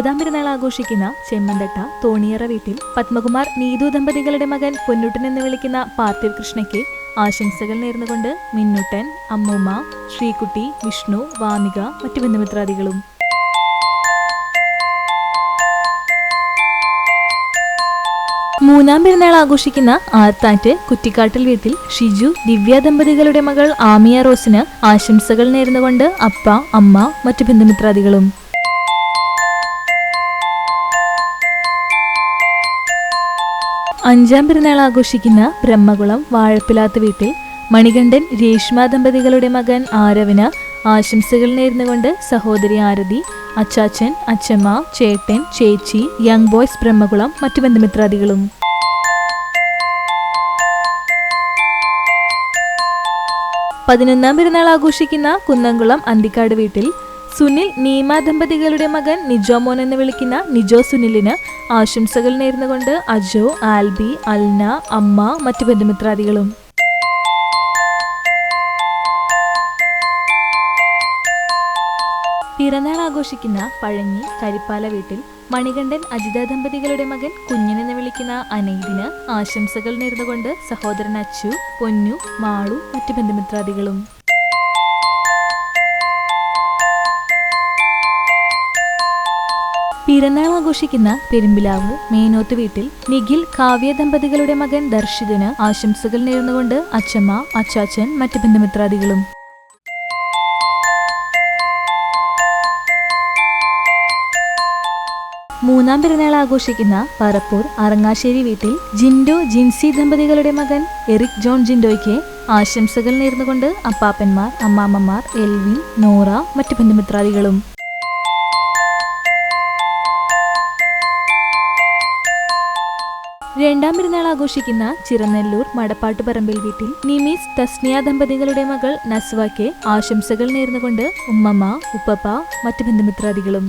20ാം പിറന്നാൾ ആഘോഷിക്കുന്ന ചെമ്മന്തട്ട തോണിയറ വീട്ടിൽ പത്മകുമാർ നീതു ദമ്പതികളുടെ മകൻ പൊന്നുട്ടൻ എന്ന് വിളിക്കുന്ന പാർത്ഥിവ് കൃഷ്ണയ്ക്ക് ആശംസകൾ നേർന്നുകൊണ്ട് മിന്നുട്ടൻ, അമ്മൂമ്മ, ശ്രീകുട്ടി, വിഷ്ണു, വാമിക, മറ്റു ബന്ധുമിത്രാദികളും. മൂന്നാം പിറന്നാൾ ആഘോഷിക്കുന്ന ആർത്താറ്റ് കുറ്റിക്കാട്ടിൽ വീട്ടിൽ ഷിജു, ദിവ്യ ദമ്പതികളുടെ മകൾ ആമിയ റോസിന് ആശംസകൾ നേർന്നുകൊണ്ട് അപ്പ, അമ്മ, മറ്റു ബന്ധുമിത്രാദികളും. അഞ്ചാം പിറന്നാൾ ആഘോഷിക്കുന്ന ബ്രഹ്മകുളം വാഴപ്പിലാത്ത് വീട്ടിൽ മണികണ്ഠൻ, രേഷ്മ ദമ്പതികളുടെ മകൻ ആരവിന് ആശംസകൾ നേർന്നുകൊണ്ട് സഹോദരി ആരതി, അച്ചാച്ചൻ, അച്ചമ്മ, ചേട്ടൻ, ചേച്ചി, യങ് ബോയ്സ് ബ്രഹ്മകുളം, മറ്റു ബന്ധുമിത്രാദികളും. പതിനൊന്നാം പിറന്നാൾ ആഘോഷിക്കുന്ന കുന്നംകുളം അന്തിക്കാട് വീട്ടിൽ സുനിൽ, നീമ ദമ്പതികളുടെ മകൻ നിജോമോൻ എന്ന് വിളിക്കുന്ന നിജോ സുനിലിന് ആശംസകൾ നേർന്നുകൊണ്ട് അജോ, ആൽബി, അൽന, അമ്മ, മറ്റു ബന്ധുമിത്രാദികളും. പിറന്നാൾ ആഘോഷിക്കുന്ന പഴഞ്ഞി കരിപ്പാല വീട്ടിൽ മണികണ്ഠൻ, അജിത ദമ്പതികളുടെ മകൻ കുഞ്ഞൻ എന്ന് വിളിക്കുന്ന അനൈദിന് ആശംസകൾ നേർന്നുകൊണ്ട് സഹോദരൻ അച്ചു, പൊന്നു, മാളു, മറ്റു ബന്ധുമിത്രാദികളും. പിറന്നാൾ ആഘോഷിക്കുന്ന പെരുമ്പിലാവ് മേനോത്ത് വീട്ടിൽ നിഖിൽ, കാവ്യ ദമ്പതികളുടെ മകൻ ദർശിതിന് ആശംസകൾ നേർന്നുകൊണ്ട് അച്ചമ്മ, അച്ചാച്ചൻ, മറ്റു ബന്ധുമിത്രാദികളും. മൂന്നാം പിറന്നാൾ ആഘോഷിക്കുന്ന പറപ്പൂർ അറങ്ങാശ്ശേരി വീട്ടിൽ ജിൻഡോ, ജിൻസി ദമ്പതികളുടെ മകൻ എറിക് ജോൺ ജിൻഡോയ്ക്ക് ആശംസകൾ നേർന്നുകൊണ്ട് അപ്പാപ്പന്മാർ, അമ്മാമ്മമാർ, എൽവിൻ, നോറ, മറ്റു ബന്ധുമിത്രാദികളും. രണ്ടാം പിറന്നാൾ ആഘോഷിക്കുന്ന ചിറനെല്ലൂർ മടപ്പാട്ടുപറമ്പിൽ വീട്ടിൽ നിമീസ്, തസ്നിയ ദമ്പതികളുടെ മകൾ നസ്വയ്ക്ക് ആശംസകൾ നേർന്നുകൊണ്ട് ഉമ്മമ്മ, ഉപ്പപ്പ, മറ്റു ബന്ധുമിത്രാദികളും.